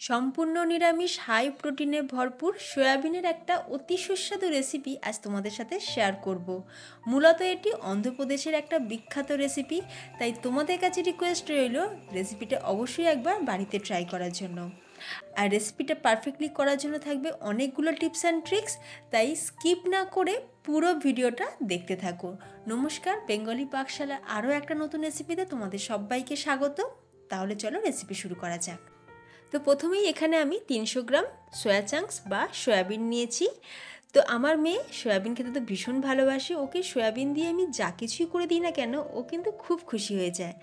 সম্পূর্ণ নিরামিষ হাই প্রোটিনে ভরপুর সয়াবিনের একটা অতি সুস্বাদু রেসিপি আজ তোমাদের সাথে শেয়ার করব। মূলত এটি অন্ধ্রপ্রদেশের একটা বিখ্যাত রেসিপি, তাই তোমাদের কাছে রিকোয়েস্ট রইল রেসিপিটা অবশ্যই একবার বাড়িতে ট্রাই করার জন্য। আর রেসিপিটা পারফেক্টলি করার জন্য থাকবে অনেকগুলো টিপস অ্যান্ড ট্রিক্স, তাই স্কিপ না করে পুরো ভিডিওটা দেখতে থাকো। নমস্কার, বেঙ্গলি পাকশালা আরও একটা নতুন রেসিপিতে তোমাদের সবাইকে স্বাগত। তাহলে চলো রেসিপি শুরু করা যাক। তো প্রথমেই এখানে আমি 300 গ্রাম সয়া চাংস বা সয়াবিন নিয়েছি। তো আমার মেয়ে সয়াবিন খেতে তো ভীষণ ভালোবাসে, ওকে সয়াবিন দিয়ে আমি যা কিছুই করে দিই না কেন ও কিন্তু খুব খুশি হয়ে যায়।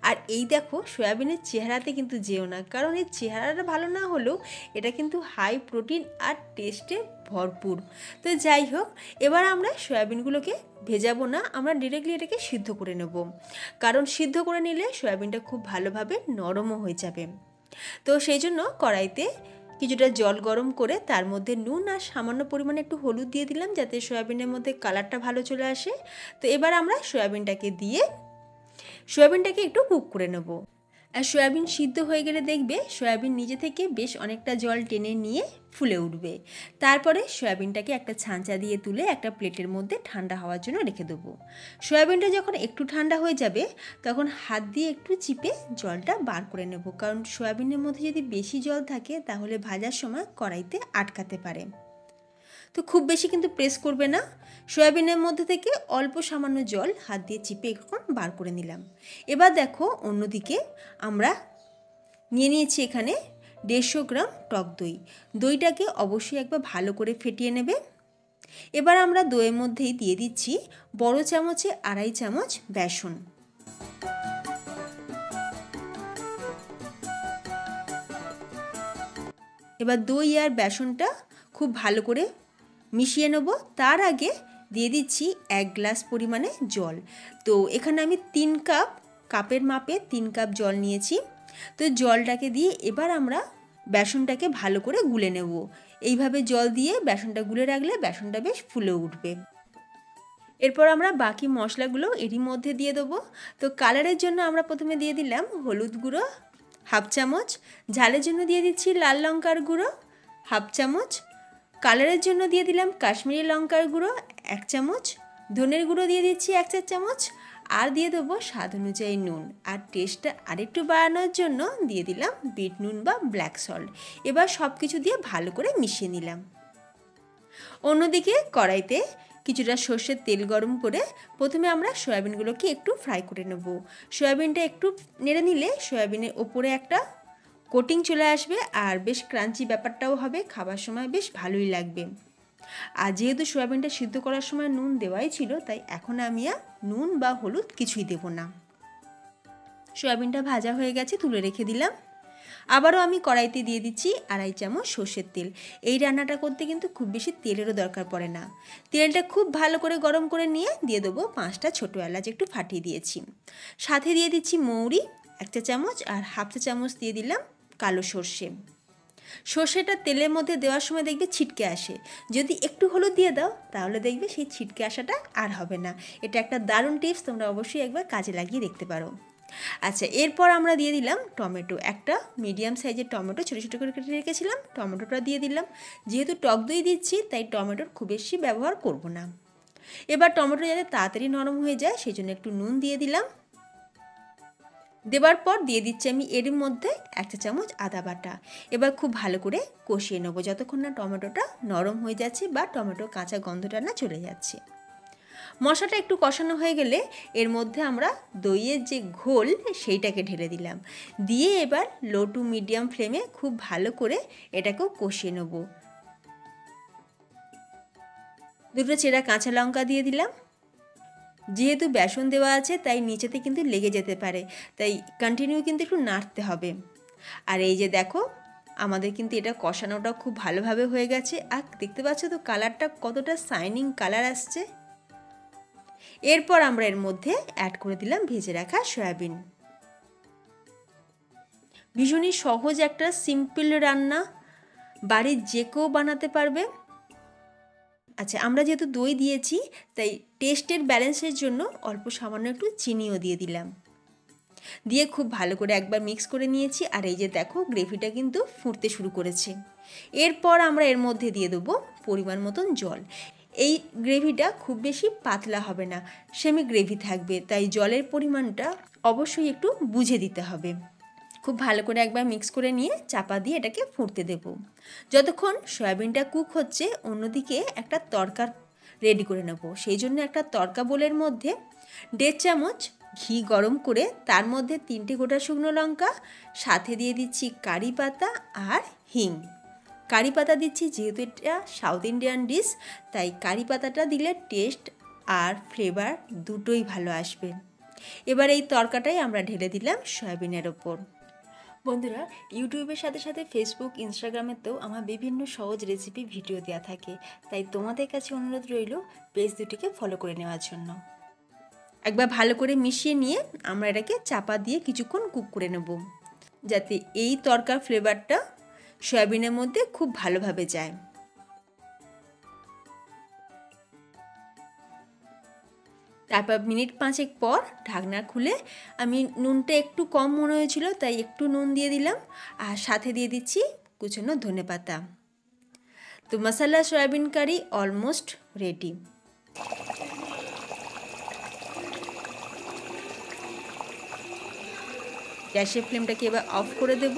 আর এই দেখো, সয়াবিনের চেহারাতে কিন্তু যেও না, কারণ এর চেহারাটা ভালো না হলেও এটা কিন্তু হাই প্রোটিন আর টেস্টে ভরপুর। তো যাই হোক, এবার আমরা সয়াবিনগুলোকে ভেজাবো না, আমরা ডিরেক্টলি এটাকে সিদ্ধ করে নেব, কারণ সিদ্ধ করে নিলে সয়াবিনটা খুব ভালোভাবে নরমও হয়ে যাবে। তো সেই জন্য কড়াইতে কিছুটা জল গরম করে তার মধ্যে নুন আর সামান্য পরিমাণে একটু হলুদ দিয়ে দিলাম, যাতে সয়াবিনের মধ্যে কালারটা ভালো চলে আসে। তো এবার আমরা সয়াবিনটাকে দিয়ে সয়াবিনটাকে একটু কুক করে নেব। আর সয়াবিন সিদ্ধ হয়ে গেলে দেখবে সয়াবিন নিজে থেকে বেশ অনেকটা জল টেনে নিয়ে ফুলে উঠবে। তারপরে সয়াবিনটাকে একটা ছাঁচা দিয়ে তুলে একটা প্লেটের মধ্যে ঠান্ডা হওয়ার জন্য রেখে দেবো। সয়াবিনটা যখন একটু ঠান্ডা হয়ে যাবে তখন হাত দিয়ে একটু চিপে জলটা বার করে নেব, কারণ সয়াবিনের মধ্যে যদি বেশি জল থাকে তাহলে ভাজার সময় কড়াইতে আটকাতে পারে। তো খুব বেশি কিন্তু প্রেস করবে না। সয়াবিনের মধ্যে থেকে অল্প সামান্য জল হাত দিয়ে চিপে এখন বার করে নিলাম। এবার দেখো, অন্যদিকে আমরা নিয়েছি এখানে 150 গ্রাম টক দই। দইটাকে অবশ্যই একবার ভালো করে ফেটিয়ে নেবে। এবার আমরা দইয়ের মধ্যেই দিয়ে দিচ্ছি বড় চামচে 2.5 চামচ বেসন। এবার দই আর বেসনটা খুব ভালো করে মিশিয়ে নেব। তার আগে দিয়ে দিচ্ছি 1 গ্লাস পরিমাণে জল। তো এখানে আমি 3 কাপের মাপে 3 কাপ জল নিয়েছি। তো জলটাকে দিয়ে এবার আমরা বেসনটাকে ভালো করে গুলে নেব। এইভাবে জল দিয়ে বেসনটা গুলে রাখলে বেসনটা বেশ ফুলে উঠবে। এরপর আমরা বাকি মশলাগুলো এরই মধ্যে দিয়ে দেবো। তো কালারের জন্য আমরা প্রথমে দিয়ে দিলাম হলুদ গুঁড়ো 1/2 চামচ, ঝালের জন্য দিয়ে দিচ্ছি লাল লঙ্কার গুঁড়ো 1/2 চামচ, কালারের জন্য দিয়ে দিলাম কাশ্মীরি লঙ্কার গুঁড়ো 1 চামচ, ধনের গুঁড়ো দিয়ে দিচ্ছি 1 চা চামচ, আর দিয়ে দেবো স্বাদ অনুযায়ী নুন। আর টেস্টটা আরেকটু বাড়ানোর জন্য দিয়ে দিলাম বিট নুন বা ব্ল্যাক সল্ট। এবার সব কিছু দিয়ে ভালো করে মিশিয়ে নিলাম। অন্যদিকে কড়াইতে কিছুটা সর্ষের তেল গরম করে প্রথমে আমরা সয়াবিনগুলোকে একটু ফ্রাই করে নেব। সয়াবিনটা একটু নেড়ে নিলে সয়াবিনের ওপরে একটা কোটিং চলে আসবে আর বেশ ক্রাঞ্চি ব্যাপারটাও হবে, খাবার সময় বেশ ভালোই লাগবে। আর যেহেতু সয়াবিনটা সিদ্ধ করার সময় নুন দেওয়াই ছিল, তাই এখন আমি আর নুন বা হলুদ কিছুই দেব না। সয়াবিনটা ভাজা হয়ে গেছে, তুলে রেখে দিলাম। আবারও আমি কড়াইতে দিয়ে দিচ্ছি 2.5 চামচ সর্ষের তেল। এই রান্নাটা করতে কিন্তু খুব বেশি তেলেরও দরকার পড়ে না। তেলটা খুব ভালো করে গরম করে নিয়ে দিয়ে দেবো 5টা ছোটো এলাচ একটু ফাটিয়ে দিয়েছি। সাথে দিয়ে দিচ্ছি মৌরি 1 চা চামচ আর 1/2 চা চামচ দিয়ে দিলাম কালো সর্ষে। সর্ষেটা তেলের মধ্যে দেওয়ার সময় দেখবে ছিটকে আসে, যদি একটু হলুদ দিয়ে দাও তাহলে দেখবে সেই ছিটকে আসাটা আর হবে না। এটা একটা দারুণ টিপস, তোমরা অবশ্যই একবার কাজে লাগিয়ে দেখতে পারো। আচ্ছা, এরপর আমরা দিয়ে দিলাম টমেটো। একটা মিডিয়াম সাইজের টমেটো ছোটো ছোটো করে কেটে রেখেছিলাম, টমেটোটা দিয়ে দিলাম। যেহেতু টক দই দিচ্ছি তাই টমেটোর খুব বেশি ব্যবহার করব না। এবার টমেটো যাতে তাড়াতাড়ি নরম হয়ে যায় সেই জন্য একটু নুন দিয়ে দিলাম। দেওয়ার পর দিয়ে দিচ্ছি আমি এর মধ্যে 1 চা চামচ আদা বাটা। এবার খুব ভালো করে কষিয়ে নেবো যতক্ষণ না টমেটোটা নরম হয়ে যাচ্ছে বা টমেটো কাঁচা গন্ধটা না চলে যাচ্ছে। মশলাটা একটু কষানো হয়ে গেলে এর মধ্যে আমরা দইয়ের যে ঘোল সেইটাকে ঢেলে দিলাম। দিয়ে এবার লো টু মিডিয়াম ফ্লেমে খুব ভালো করে এটাকেও কষিয়ে নেব। 2টো চেরা কাঁচা লঙ্কা দিয়ে দিলাম। যেহেতু বেসন দেওয়া আছে তাই নিচেতে কিন্তু লেগে যেতে পারে, তাই কন্টিনিউ কিন্তু একটু নাড়তে হবে। আর এই যে দেখো, আমাদের কিন্তু এটা কষানোটা খুব ভালোভাবে হয়ে গেছে। আর দেখতে পাচ্ছ তো কালারটা কতটা শাইনিং কালার আসছে। এরপর আমরা এর মধ্যে অ্যাড করে দিলাম ভেজে রাখা সয়াবিন। ভীষণই সহজ একটা সিম্পল রান্না, বাড়ির যে কেউ বানাতে পারবে। আচ্ছা, আমরা যেহেতু দই দিয়েছি তাই টেস্টের ব্যালেন্সের জন্য অল্প সামান্য একটু চিনিও দিয়ে দিলাম। দিয়ে খুব ভালো করে একবার মিক্স করে নিয়েছি। আর এই যে দেখো গ্রেভিটা কিন্তু ফুটতে শুরু করেছে। এরপর আমরা এর মধ্যে দিয়ে দেবো পরিমাণ মতন জল। এই গ্রেভিটা খুব বেশি পাতলা হবে না, সেমি গ্রেভি থাকবে, তাই জলের পরিমাণটা অবশ্যই একটু বুঝে দিতে হবে। খুব ভালো করে একবার মিক্স করে নিয়ে চাপা দিয়ে এটাকে ফুটতে দেব। যতক্ষণ সয়াবিনটা কুক হচ্ছে অন্যদিকে একটা তড়কা রেডি করে নেব। সেই জন্য একটা তড়কা বোলের মধ্যে 1.5 চামচ ঘি গরম করে তার মধ্যে 3টে গোটা শুকনো লঙ্কা, সাথে দিয়ে দিচ্ছি কারি পাতা আর হিং। কারি পাতা দিচ্ছি যেহেতু এটা সাউথ ইন্ডিয়ান ডিশ, তাই কারি পাতাটা দিলে টেস্ট আর ফ্লেভার দুটোই ভালো আসবে। এবার এই তড়কাটাই আমরা ঢেলে দিলাম সয়াবিনের ওপর। বন্ধুরা, ইউটিউবের সাথে সাথে ফেসবুক, ইনস্টাগ্রামেতেও আমার বিভিন্ন সহজ রেসিপি ভিডিও দেওয়া থাকে, তাই তোমাদের কাছে অনুরোধ রইল পেজ দুটিকে ফলো করে নেওয়ার জন্য। একবার ভালো করে মিশিয়ে নিয়ে আমরা এটাকে চাপা দিয়ে কিছুক্ষণ কুক করে নেব, যাতে এই তড়কার ফ্লেভারটা সয়াবিনের মধ্যে খুব ভালোভাবে যায়। তারপর মিনিট 5 পর ঢাকনা খুলে আমি নুনটা একটু কম মনে হয়েছিল, তাই একটু নুন দিয়ে দিলাম, আর সাথে দিয়ে দিচ্ছি কুচনো ধনেপাতা। তো মশলা সয়াবিন কারি অলমোস্ট রেডি। গ্যাসের ফ্লেমটাকে এবার অফ করে দেব।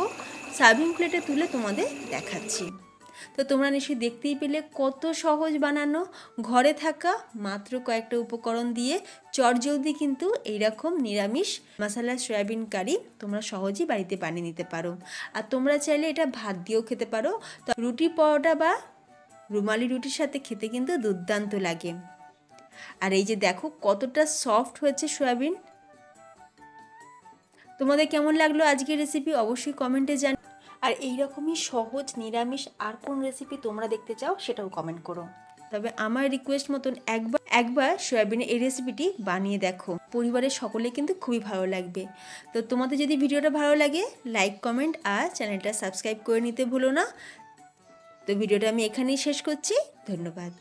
সার্ভিং প্লেটে তুলে তোমাদের দেখাচ্ছি। তো তোমরা নিশ্চয়ই দেখতেই পেলে কত সহজ বানানো, ঘরে থাকা মাত্র কয়েকটা উপকরণ দিয়ে চটজলদি কিন্তু এইরকম নিরামিষ মশলা সয়াবিন কারি তোমরা সহজেই বাড়িতে বানিয়ে নিতে পারো। আর তোমরা চাইলে এটা ভাত দিয়েও খেতে পারো, তো রুটি, পরোটা বা রুমালি রুটির সাথে খেতে কিন্তু দুর্দান্ত লাগে। আর এই যে দেখো কতটা সফট হয়েছে সয়াবিন। তোমাদের কেমন লাগলো আজকের রেসিপি অবশ্যই কমেন্টে জানাও। আর এই রকমই সহজ নিরামিষ আর কোন রেসিপি তোমরা দেখতে চাও সেটাও কমেন্ট করো। তবে আমার রিকোয়েস্ট মতন একবার সয়াবিনের এই রেসিপিটি বানিয়ে দেখো, পরিবারের সকলে কিন্তু খুবই ভালো লাগবে। তো তোমাদের যদি ভিডিওটা ভালো লাগে লাইক, কমেন্ট আর চ্যানেলটা সাবস্ক্রাইব করে নিতে ভুলো না। তো ভিডিওটা আমি এখানেই শেষ করছি। ধন্যবাদ।